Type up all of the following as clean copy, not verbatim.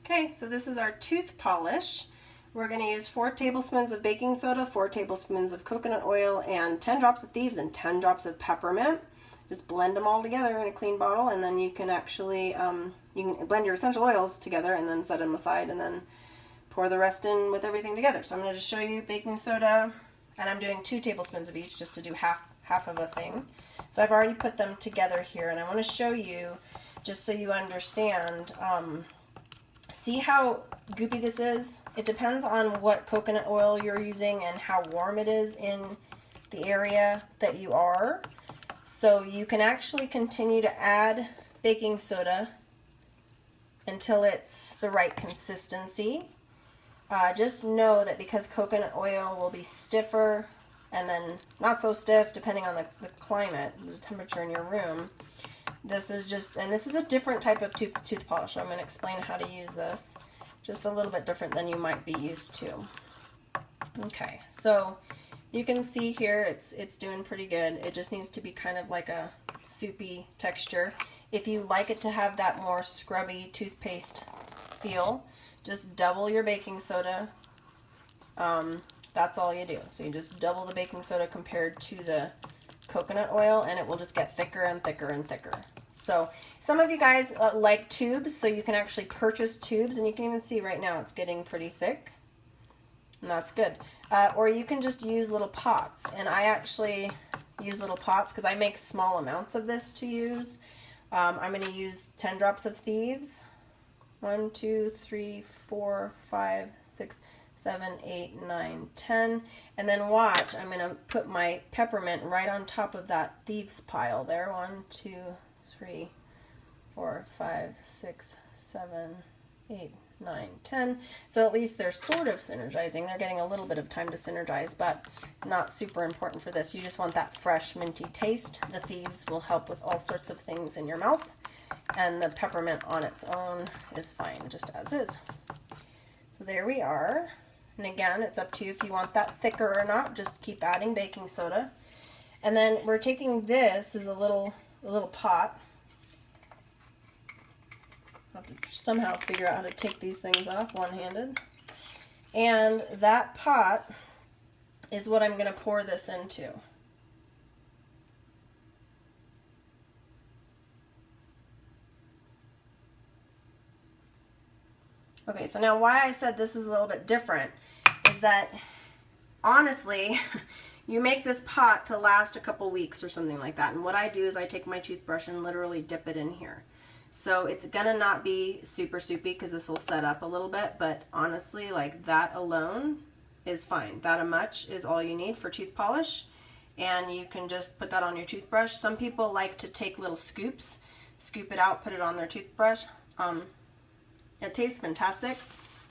Okay, so this is our tooth polish. We're going to use 4 tablespoons of baking soda, 4 tablespoons of coconut oil, and 10 drops of thieves and 10 drops of peppermint. Just blend them all together in a clean bottle, and then you can actually you can blend your essential oils together and then set them aside and then pour the rest in with everything together. So I'm going to just show you baking soda, and I'm doing 2 tablespoons of each just to do half of a thing. So I've already put them together here, and I want to show you just so you understand. See how goopy this is? It depends on what coconut oil you're using and how warm it is in the area that you are. So you can actually continue to add baking soda until it's the right consistency. Just know that because coconut oil will be stiffer and then not so stiff depending on the climate, the temperature in your room. This is just, and this is a different type of tooth polish. So I'm going to explain how to use this. Just a little bit different than you might be used to. Okay, so you can see here it's doing pretty good. It just needs to be kind of like a soupy texture. If you like it to have that more scrubby toothpaste feel, just double your baking soda. That's all you do. So you just double the baking soda compared to the coconut oil, and it will just get thicker and thicker and thicker. So some of you guys like tubes, so you can actually purchase tubes, and you can even see right now it's getting pretty thick, and that's good. Or you can just use little pots, and I actually use little pots because I make small amounts of this to use. I'm going to use 10 drops of thieves. 1, 2, 3, 4, 5, 6, 7, 8, 9, 10. And then watch, I'm going to put my peppermint right on top of that thieves pile there. 1, 2, 3, 4, 5, 6, 7, 8, 9, 10. So at least they're sort of synergizing. They're getting a little bit of time to synergize, but not super important for this. You just want that fresh minty taste. The thieves will help with all sorts of things in your mouth, and the peppermint on its own is fine, just as is. So there we are. And again, it's up to you if you want that thicker or not. Just keep adding baking soda. And then we're taking this as a little pot. I'll have to somehow figure out how to take these things off one-handed. And that pot is what I'm going to pour this into. Okay, so now why I said this is a little bit different is that, honestly, you make this pot to last a couple weeks or something like that. And what I do is I take my toothbrush and literally dip it in here. So it's gonna not be super soupy because this will set up a little bit, but honestly, like that alone is fine. That much is all you need for tooth polish, and you can just put that on your toothbrush. Some people like to take little scoops, scoop it out, put it on their toothbrush. It tastes fantastic.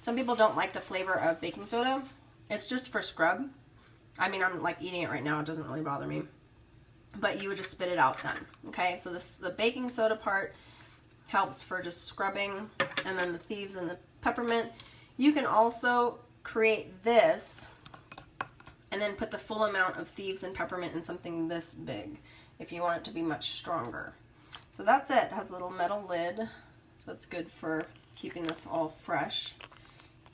Some people don't like the flavor of baking soda. It's just for scrub. I mean, I'm like eating it right now. It doesn't really bother me. But you would just spit it out then. Okay, so the baking soda part helps for just scrubbing, and then the thieves and the peppermint. You can also create this and then put the full amount of thieves and peppermint in something this big if you want it to be much stronger. So that's it. It has a little metal lid, so it's good for keeping this all fresh.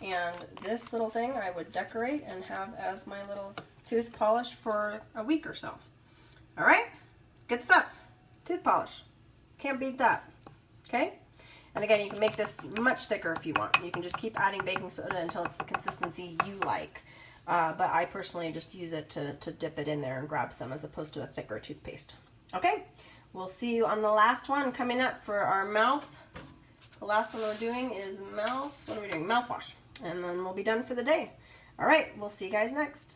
And this little thing I would decorate and have as my little tooth polish for a week or so. All right, good stuff. Tooth polish, can't beat that. Okay, and again, you can make this much thicker if you want. You can just keep adding baking soda until it's the consistency you like. But I personally just use it to dip it in there and grab some as opposed to a thicker toothpaste. Okay, we'll see you on the last one coming up for our mouth. The last one we're doing is mouthwash. And then we'll be done for the day. All right, we'll see you guys next.